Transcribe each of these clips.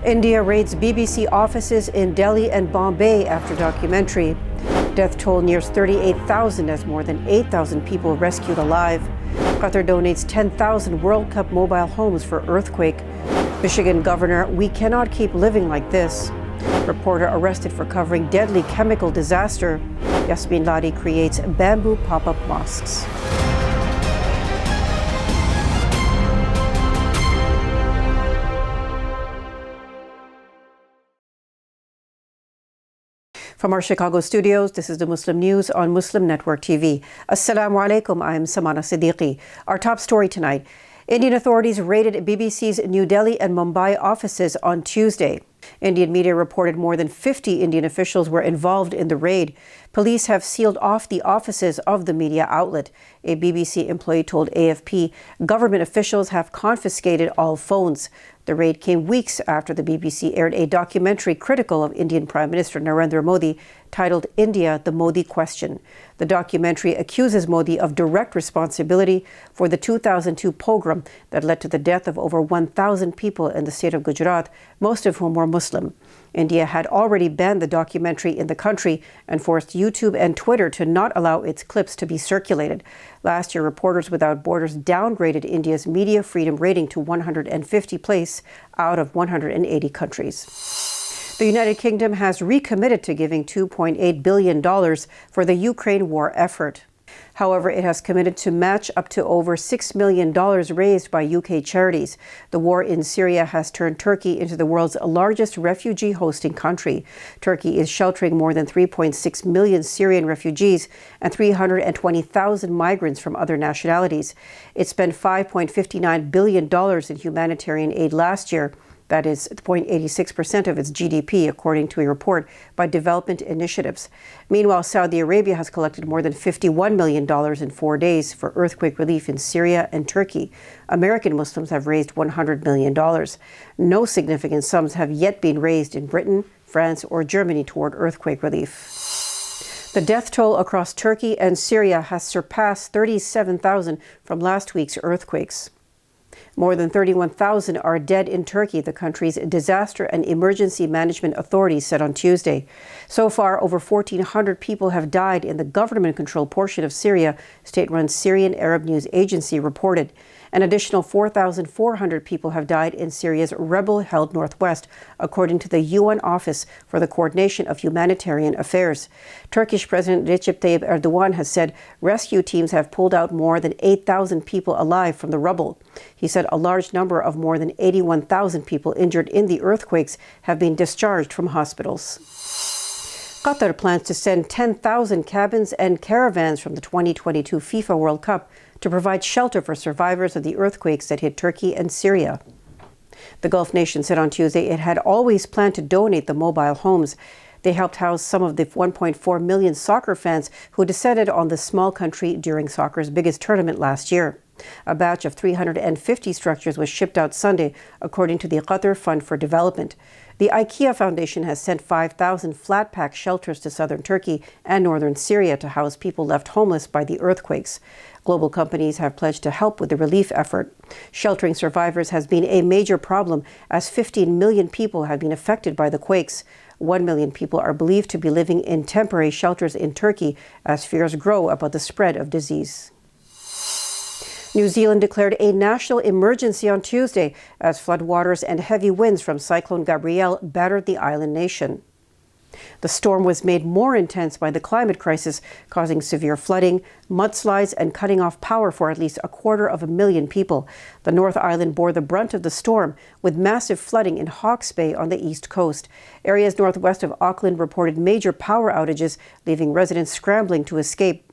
India raids BBC offices in Delhi and Bombay after documentary. Death toll nears 38,000 as more than 8,000 people rescued alive. Qatar donates 10,000 World Cup mobile homes for earthquake. Michigan governor, we cannot keep living like this. Reporter arrested for covering deadly chemical disaster. Yasmeen Lari creates bamboo pop-up mosques. From our Chicago studios, this is the Muslim News on Muslim Network TV. Assalamu alaikum, I'm Samana Siddiqui. Our top story tonight. Indian authorities raided BBC's New Delhi and Mumbai offices on Tuesday. Indian media reported more than 50 Indian officials were involved in the raid. Police have sealed off the offices of the media outlet. A BBC employee told AFP government officials have confiscated all phones. The raid came weeks after the BBC aired a documentary critical of Indian Prime Minister Narendra Modi titled India, the Modi Question. The documentary accuses Modi of direct responsibility for the 2002 pogrom that led to the death of over 1,000 people in the state of Gujarat, most of whom were Muslim. India had already banned the documentary in the country and forced YouTube and Twitter to not allow its clips to be circulated. Last year, Reporters Without Borders downgraded India's media freedom rating to 150th place out of 180 countries. The United Kingdom has recommitted to giving $2.8 billion for the Ukraine war effort. However, it has committed to match up to over $6 million raised by UK charities. The war in Syria has turned Turkey into the world's largest refugee hosting country. Turkey is sheltering more than 3.6 million Syrian refugees and 320,000 migrants from other nationalities. It spent $5.59 billion in humanitarian aid last year. That is 0.86% of its GDP, according to a report by Development Initiatives. Meanwhile, Saudi Arabia has collected more than $51 million in 4 days for earthquake relief in Syria and Turkey. American Muslims have raised $100 million. No significant sums have yet been raised in Britain, France, or Germany toward earthquake relief. The death toll across Turkey and Syria has surpassed 37,000 from last week's earthquakes. More than 31,000 are dead in Turkey, the country's Disaster and Emergency Management Authority said on Tuesday. So far, over 1,400 people have died in the government-controlled portion of Syria, state-run Syrian Arab News Agency reported. An additional 4,400 people have died in Syria's rebel-held northwest, according to the UN Office for the Coordination of Humanitarian Affairs. Turkish President Recep Tayyip Erdogan has said rescue teams have pulled out more than 8,000 people alive from the rubble. He said a large number of more than 81,000 people injured in the earthquakes have been discharged from hospitals. Qatar plans to send 10,000 cabins and caravans from the 2022 FIFA World Cup to provide shelter for survivors of the earthquakes that hit Turkey and Syria. The Gulf nation said on Tuesday it had always planned to donate the mobile homes. They helped house some of the 1.4 million soccer fans who descended on the small country during soccer's biggest tournament last year. A batch of 350 structures was shipped out Sunday, according to the Qatar Fund for Development. The IKEA Foundation has sent 5,000 flat-pack shelters to southern Turkey and northern Syria to house people left homeless by the earthquakes. Global companies have pledged to help with the relief effort. Sheltering survivors has been a major problem, as 15 million people have been affected by the quakes. 1 million people are believed to be living in temporary shelters in Turkey as fears grow about the spread of disease. New Zealand declared a national emergency on Tuesday as floodwaters and heavy winds from Cyclone Gabrielle battered the island nation. The storm was made more intense by the climate crisis, causing severe flooding, mudslides, and cutting off power for at least 250,000 people. The North Island bore the brunt of the storm, with massive flooding in Hawke's Bay on the east coast. Areas northwest of Auckland reported major power outages, leaving residents scrambling to escape.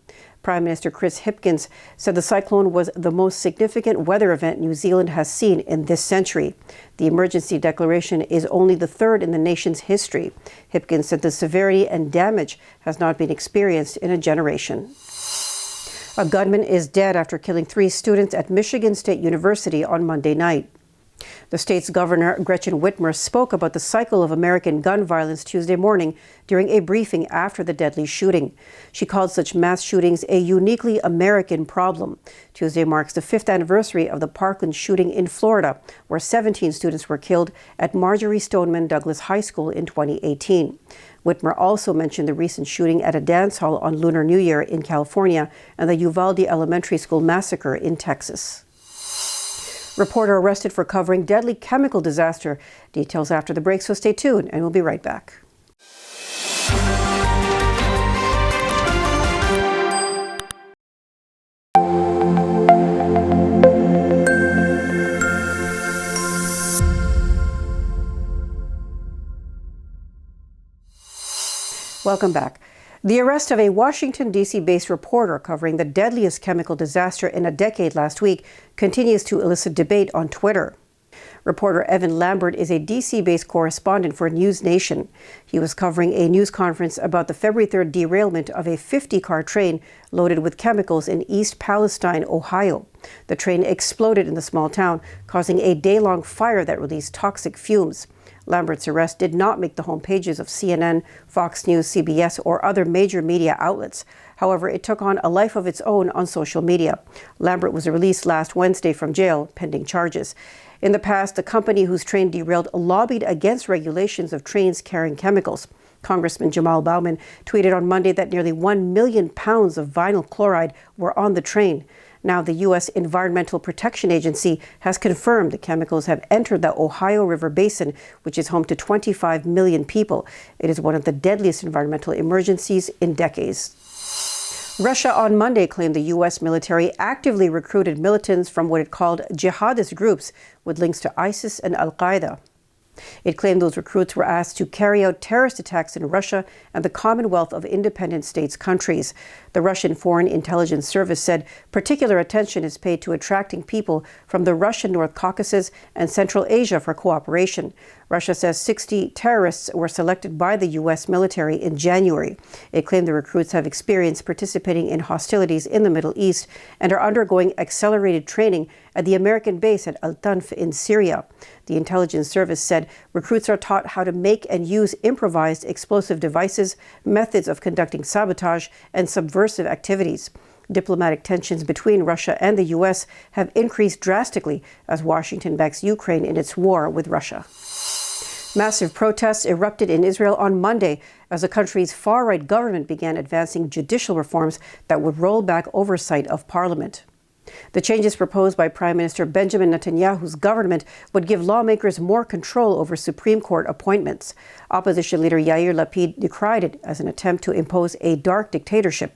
Prime Minister Chris Hipkins said the cyclone was the most significant weather event New Zealand has seen in this century. The emergency declaration is only the third in the nation's history. Hipkins said the severity and damage has not been experienced in a generation. A gunman is dead after killing 3 students at Michigan State University on Monday night. The state's governor, Gretchen Whitmer, spoke about the cycle of American gun violence Tuesday morning during a briefing after the deadly shooting. She called such mass shootings a uniquely American problem. Tuesday marks the 5th anniversary of the Parkland shooting in Florida, where 17 students were killed at Marjorie Stoneman Douglas High School in 2018. Whitmer also mentioned the recent shooting at a dance hall on Lunar New Year in California and the Uvalde Elementary School massacre in Texas. Reporter arrested for covering deadly chemical disaster. Details after the break, so stay tuned and we'll be right back. Welcome back. The arrest of a Washington, D.C.-based reporter covering the deadliest chemical disaster in a decade last week continues to elicit debate on Twitter. Reporter Evan Lambert is a D.C.-based correspondent for News Nation. He was covering a news conference about the February 3rd derailment of a 50-car train loaded with chemicals in East Palestine, Ohio. The train exploded in the small town, causing a day-long fire that released toxic fumes. Lambert's arrest did not make the home pages of CNN, Fox News, CBS, or other major media outlets. However, it took on a life of its own on social media. Lambert was released last Wednesday from jail, pending charges. In the past, the company whose train derailed lobbied against regulations of trains carrying chemicals. Congressman Jamal Bowman tweeted on Monday that nearly 1 million pounds of vinyl chloride were on the train. Now, the U.S. Environmental Protection Agency has confirmed the chemicals have entered the Ohio River Basin, which is home to 25 million people. It is one of the deadliest environmental emergencies in decades. Russia on Monday claimed the U.S. military actively recruited militants from what it called jihadist groups with links to ISIS and al-Qaeda. It claimed those recruits were asked to carry out terrorist attacks in Russia and the Commonwealth of Independent States countries. The Russian Foreign Intelligence Service said particular attention is paid to attracting people from the Russian North Caucasus and Central Asia for cooperation. Russia says 60 terrorists were selected by the U.S. military in January. It claimed the recruits have experience participating in hostilities in the Middle East and are undergoing accelerated training at the American base at Al-Tanf in Syria. The intelligence service said recruits are taught how to make and use improvised explosive devices, methods of conducting sabotage, and subversive activities. Diplomatic tensions between Russia and the U.S. have increased drastically as Washington backs Ukraine in its war with Russia. Massive protests erupted in Israel on Monday as the country's far-right government began advancing judicial reforms that would roll back oversight of parliament. The changes proposed by Prime Minister Benjamin Netanyahu's government would give lawmakers more control over Supreme Court appointments. Opposition leader Yair Lapid decried it as an attempt to impose a dark dictatorship.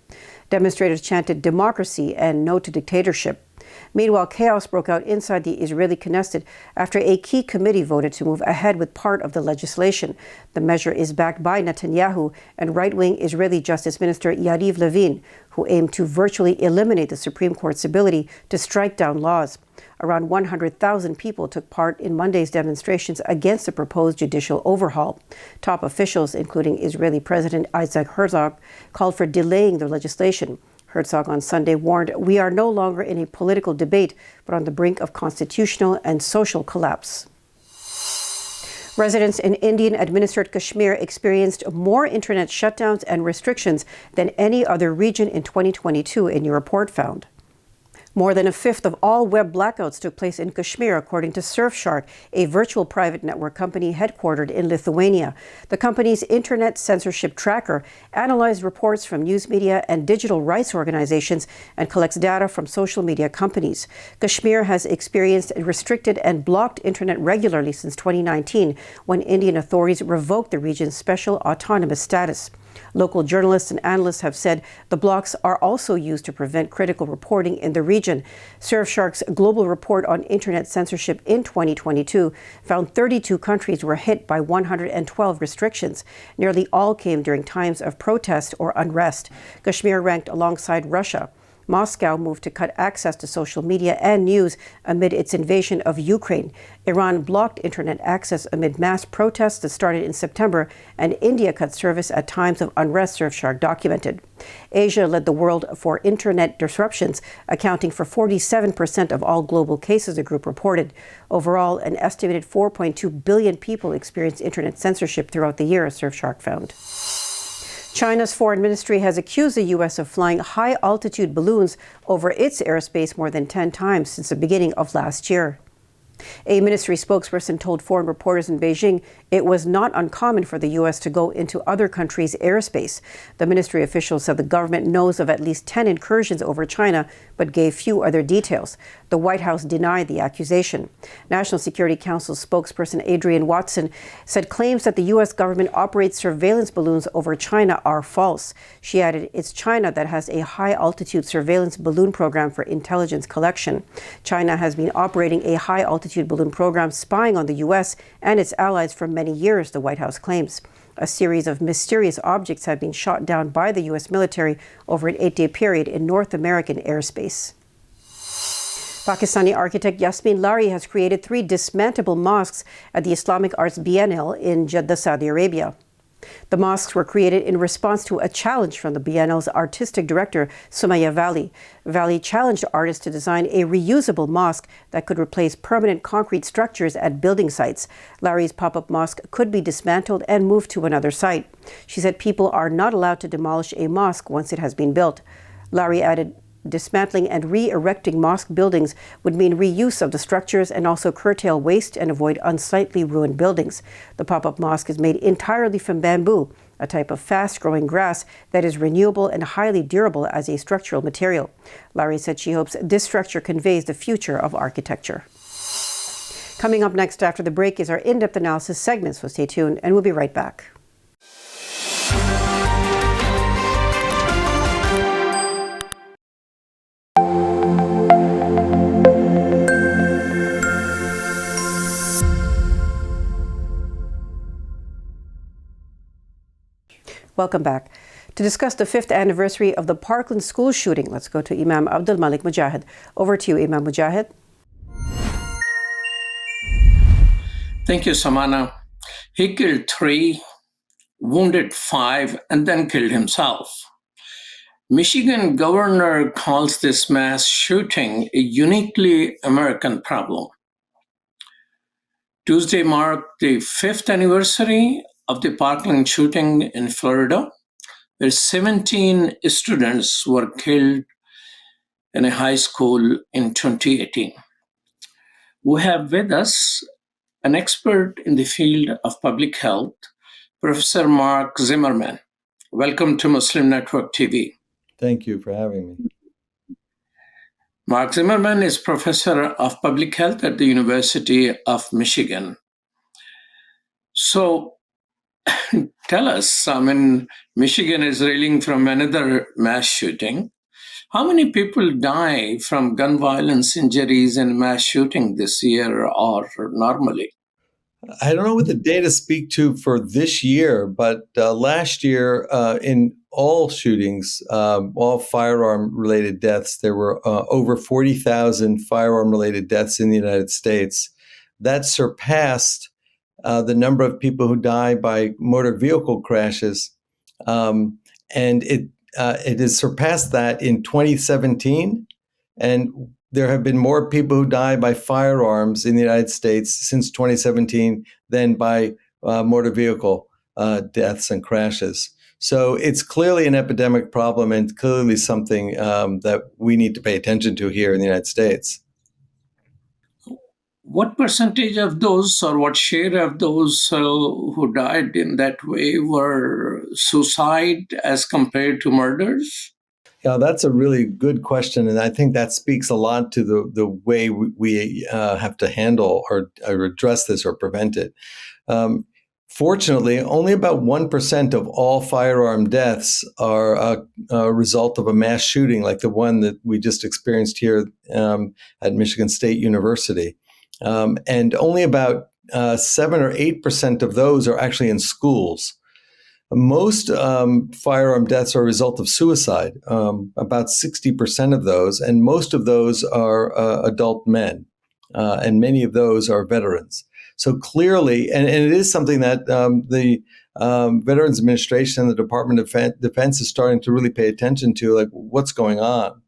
Demonstrators chanted democracy and no to dictatorship. Meanwhile, chaos broke out inside the Israeli Knesset after a key committee voted to move ahead with part of the legislation. The measure is backed by Netanyahu and right-wing Israeli Justice Minister Yariv Levin, who aimed to virtually eliminate the Supreme Court's ability to strike down laws. Around 100,000 people took part in Monday's demonstrations against the proposed judicial overhaul. Top officials, including Israeli President Isaac Herzog, called for delaying the legislation. Herzog on Sunday warned, "We are no longer in a political debate, but on the brink of constitutional and social collapse." Residents in Indian-administered Kashmir experienced more internet shutdowns and restrictions than any other region in 2022, a new report found. More than a fifth of all web blackouts took place in Kashmir, according to Surfshark, a virtual private network company headquartered in Lithuania. The company's internet censorship tracker analyzed reports from news media and digital rights organizations and collects data from social media companies. Kashmir has experienced restricted and blocked internet regularly since 2019, when Indian authorities revoked the region's special autonomous status. Local journalists and analysts have said the blocks are also used to prevent critical reporting in the region. Surfshark's global report on internet censorship in 2022 found 32 countries were hit by 112 restrictions. Nearly all came during times of protest or unrest. Kashmir ranked alongside Russia. Moscow moved to cut access to social media and news amid its invasion of Ukraine. Iran blocked internet access amid mass protests that started in September, and India cut service at times of unrest, Surfshark documented. Asia led the world for internet disruptions, accounting for 47% of all global cases, the group reported. Overall, an estimated 4.2 billion people experienced internet censorship throughout the year, Surfshark found. China's foreign ministry has accused the U.S. of flying high-altitude balloons over its airspace more than 10 times since the beginning of last year. A ministry spokesperson told foreign reporters in Beijing it was not uncommon for the U.S. to go into other countries' airspace. The ministry officials said the government knows of at least 10 incursions over China, but gave few other details. The White House denied the accusation. National Security Council spokesperson Adrienne Watson said claims that the U.S. government operates surveillance balloons over China are false. She added it's China that has a high-altitude surveillance balloon program for intelligence collection. China has been operating a high-altitude balloon program spying on the U.S. and its allies for many years, the White House claims. A series of mysterious objects have been shot down by the U.S. military over an 8-day period in North American airspace. Pakistani architect Yasmeen Lari has created 3 dismantable mosques at the Islamic Arts Biennale in Jeddah, Saudi Arabia. The mosques were created in response to a challenge from the Biennale's artistic director, Sumaya Valley. Valley challenged artists to design a reusable mosque that could replace permanent concrete structures at building sites. Lari's pop-up mosque could be dismantled and moved to another site. She said people are not allowed to demolish a mosque once it has been built. Lari added, dismantling and re-erecting mosque buildings would mean reuse of the structures and also curtail waste and avoid unsightly ruined buildings. The pop-up mosque is made entirely from bamboo, a type of fast-growing grass that is renewable and highly durable as a structural material. Lari said she hopes this structure conveys the future of architecture. Coming up next after the break is our in-depth analysis segment, so stay tuned and we'll be right back. Welcome back. To discuss the 5th anniversary of the Parkland school shooting, let's go to Imam Abdul Malik Mujahid. Over to you, Imam Mujahid. Thank you, Samana. He killed 3, wounded 5, and then killed himself. Michigan governor calls this mass shooting a uniquely American problem. Tuesday marked the 5th anniversary of the Parkland shooting in Florida, where 17 students were killed in a high school in 2018. We have with us an expert in the field of public health, Professor Marc Zimmerman. Welcome to Muslim Network TV. Thank you for having me. Marc Zimmerman is Professor of Public Health at the University of Michigan. So, tell us, Michigan is reeling from another mass shooting. How many people die from gun violence injuries and mass shooting this year or normally? I don't know what the data speak to for this year, but last year in all shootings, all firearm-related deaths, there were over 40,000 firearm-related deaths in the United States. That surpassed the number of people who die by motor vehicle crashes, and it has surpassed that in 2017, and there have been more people who die by firearms in the United States since 2017 than by motor vehicle deaths and crashes. So it's clearly an epidemic problem and clearly something that we need to pay attention to here in the United States. What percentage of those or what share of those who died in that way were suicide as compared to murders? Yeah, that's a really good question. And I think that speaks a lot to the way we have to handle or address this or prevent it. Fortunately, only about 1% of all firearm deaths are a result of a mass shooting like the one that we just experienced here at Michigan State University. And only about 7 or 8% of those are actually in schools. most firearm deaths are a result of suicide, about 60% of those, and most of those are adult men, and many of those are veterans. So clearly, and it is something that the Veterans Administration and the Department of Defense is starting to really pay attention to, like what's going on.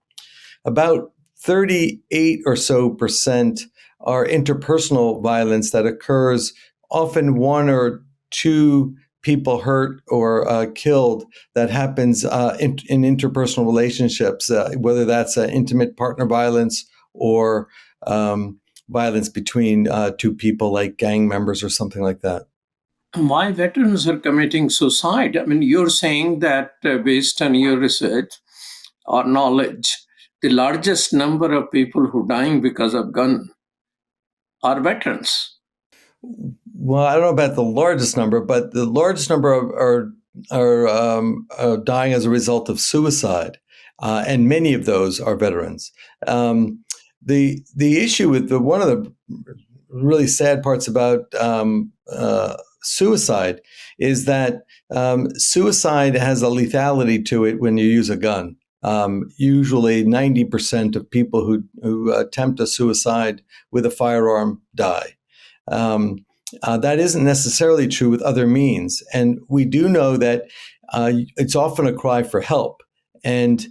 About 38 or so percent are interpersonal violence that occurs, often one or two people hurt or killed, that happens in interpersonal relationships, whether that's intimate partner violence or violence between two people, like gang members or something like that. Why veterans are committing suicide? I mean, you're saying that based on your research or knowledge, the largest number of people who are dying because of gun are veterans. Well, I don't know about the largest number, but the largest number are dying as a result of suicide, and many of those are veterans. The issue with one of the really sad parts about suicide is that suicide has a lethality to it when you use a gun. Usually 90% of people who attempt a suicide with a firearm die. That isn't necessarily true with other means. And we do know that it's often a cry for help. And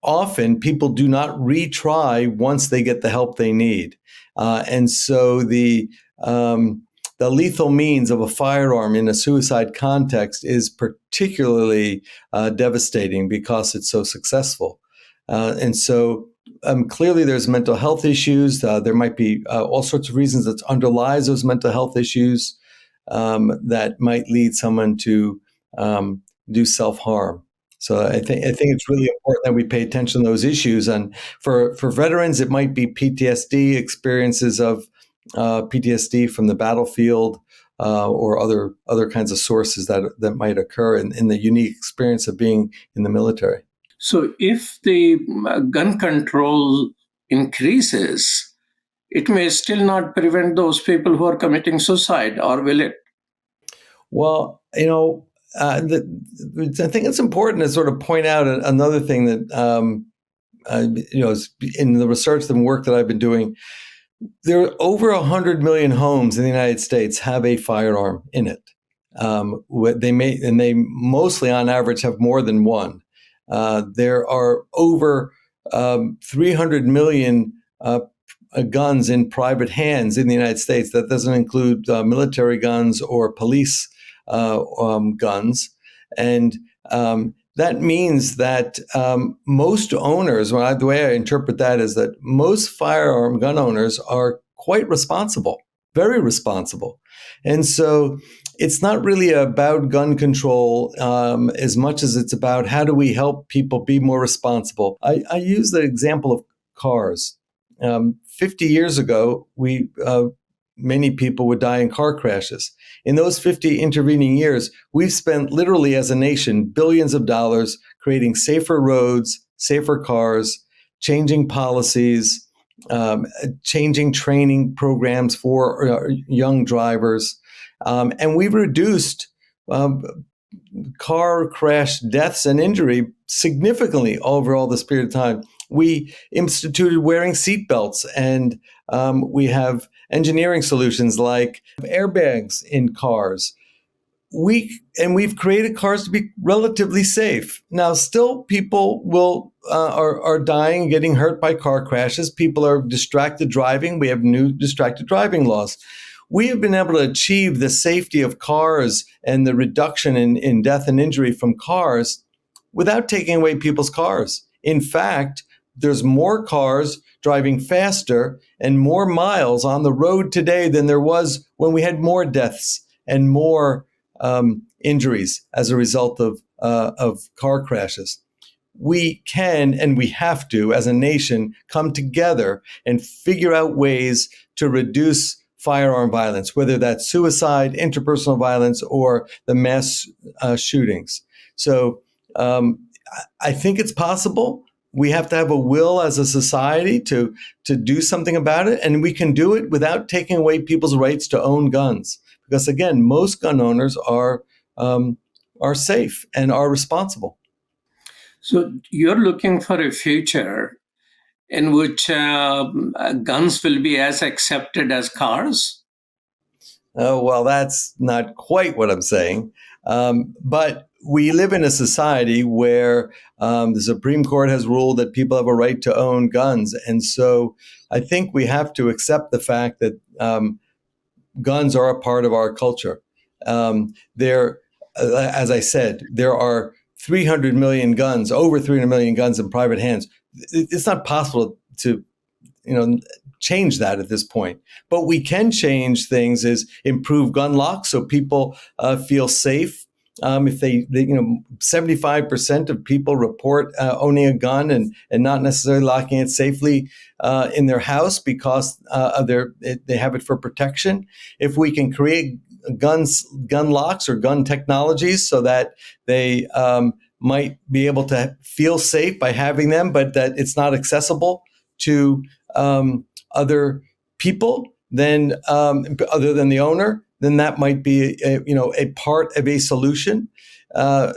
often people do not retry once they get the help they need. And so the lethal means of a firearm in a suicide context is particularly devastating because it's so successful. And so clearly there's mental health issues. There might be all sorts of reasons that underlies those mental health issues that might lead someone to do self-harm. So I think it's really important that we pay attention to those issues. And for veterans, it might be PTSD, experiences of PTSD from the battlefield, or other kinds of sources that might occur in the unique experience of being in the military. So if the gun control increases, it may still not prevent those people who are committing suicide, or will it? Well, I think it's important to sort of point out another thing that, in the research and work that I've been doing. There are over 100 million homes in the United States have a firearm in it. They mostly, on average, have more than one. There are over 300 million guns in private hands in the United States. That doesn't include military guns or police guns. And that means that most owners, the way I interpret that is that most firearm gun owners are quite responsible, very responsible. And so it's not really about gun control as much as it's about how do we help people be more responsible. I use the example of cars. 50 years ago, many people would die in car crashes. In those 50 intervening years, we've spent literally as a nation billions of dollars creating safer roads, safer cars, changing policies, changing training programs for young drivers. And we've reduced car crash deaths and injury significantly over all this period of time. We instituted wearing seatbelts, and we have engineering solutions like airbags in cars. We've created cars to be relatively safe. Now, still, people are dying and getting hurt by car crashes. People are distracted driving. We have new distracted driving laws. We have been able to achieve the safety of cars and the reduction in death and injury from cars without taking away people's cars. In fact, there's more cars driving faster and more miles on the road today than there was when we had more deaths and more injuries as a result of car crashes. We can and we have to, as a nation, come together and figure out ways to reduce firearm violence, whether that's suicide, interpersonal violence, or the mass shootings. So I think it's possible. We have to have a will as a society to do something about it, and we can do it without taking away people's rights to own guns. Because again, most gun owners are are safe and are responsible. So you're looking for a future in which guns will be as accepted as cars? Oh, well, that's not quite what I'm saying. But we live in a society where the Supreme Court has ruled that people have a right to own guns. And so I think we have to accept the fact that guns are a part of our culture. As I said, there are 300 million guns, over 300 million guns in private hands. It's not possible to, change that at this point. But we can change things is improve gun locks so people feel safe. If they 75% of people report owning a gun and not necessarily locking it safely in their house because they have it for protection. If we can create gun locks or gun technologies so that they might be able to feel safe by having them, but that it's not accessible to other people, then other than the owner, then that might be a part of a solution. There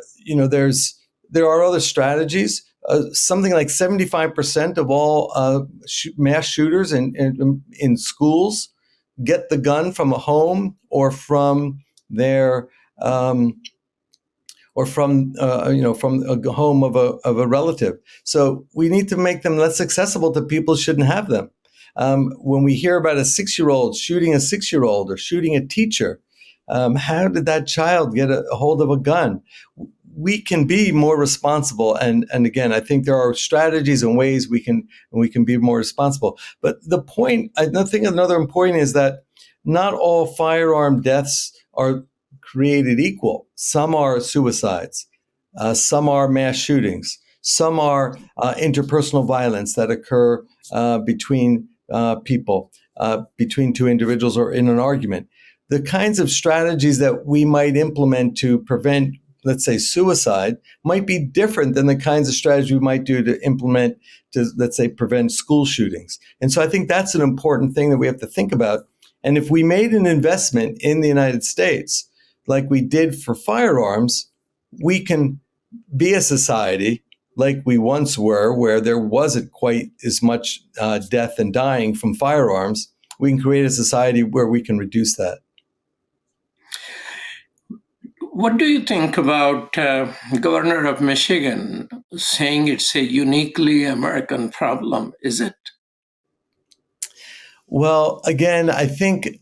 are other strategies. Something like 75% of all mass shooters in schools get the gun from a home or from their from a home of a relative. So we need to make them less accessible to people who shouldn't have them. When we hear about a 6-year-old shooting a 6-year-old or shooting a teacher, how did that child get a hold of a gun? We can be more responsible, and again, I think there are strategies and ways we can be more responsible. But the point, I think another important is that not all firearm deaths are created equal. Some are suicides, some are mass shootings, some are interpersonal violence that occur between people, between two individuals or in an argument. The kinds of strategies that we might implement to prevent, let's say, suicide might be different than the kinds of strategies we might do to implement to, let's say, prevent school shootings. And so I think that's an important thing that we have to think about. And if we made an investment in the United States, like we did for firearms, we can be a society like we once were, where there wasn't quite as much death and dying from firearms. We can create a society where we can reduce that. What do you think about Governor of Michigan saying it's a uniquely American problem? Is it? Well, again, I think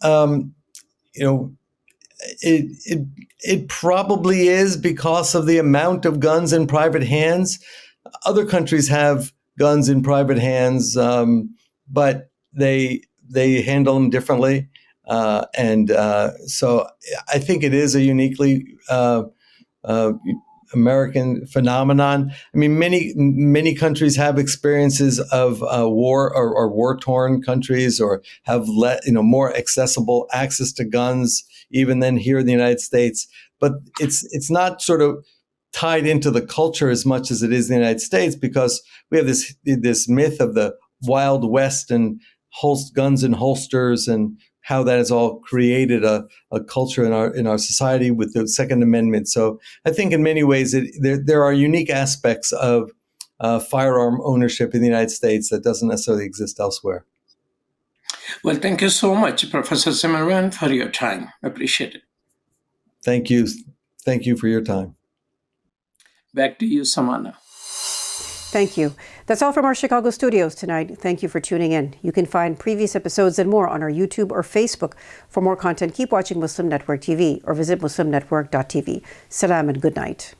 it probably is because of the amount of guns in private hands. Other countries have guns in private hands, but they handle them differently. So I think it is a uniquely American phenomenon. I mean, many countries have experiences of war or war-torn countries, or have more accessible access to guns even than here in the United States. But it's not sort of tied into the culture as much as it is in the United States, because we have this myth of the Wild West and guns and holsters, and how that has all created a culture in our society with the Second Amendment. So I think in many ways there are unique aspects of firearm ownership in the United States that doesn't necessarily exist elsewhere. Well, thank you so much, Professor Zimmerman, for your time. Appreciate it. Thank you. Thank you for your time. Back to you, Samana. Thank you. That's all from our Chicago studios tonight. Thank you for tuning in. You can find previous episodes and more on our YouTube or Facebook. For more content, keep watching Muslim Network TV or visit muslimnetwork.tv. Salam and good night.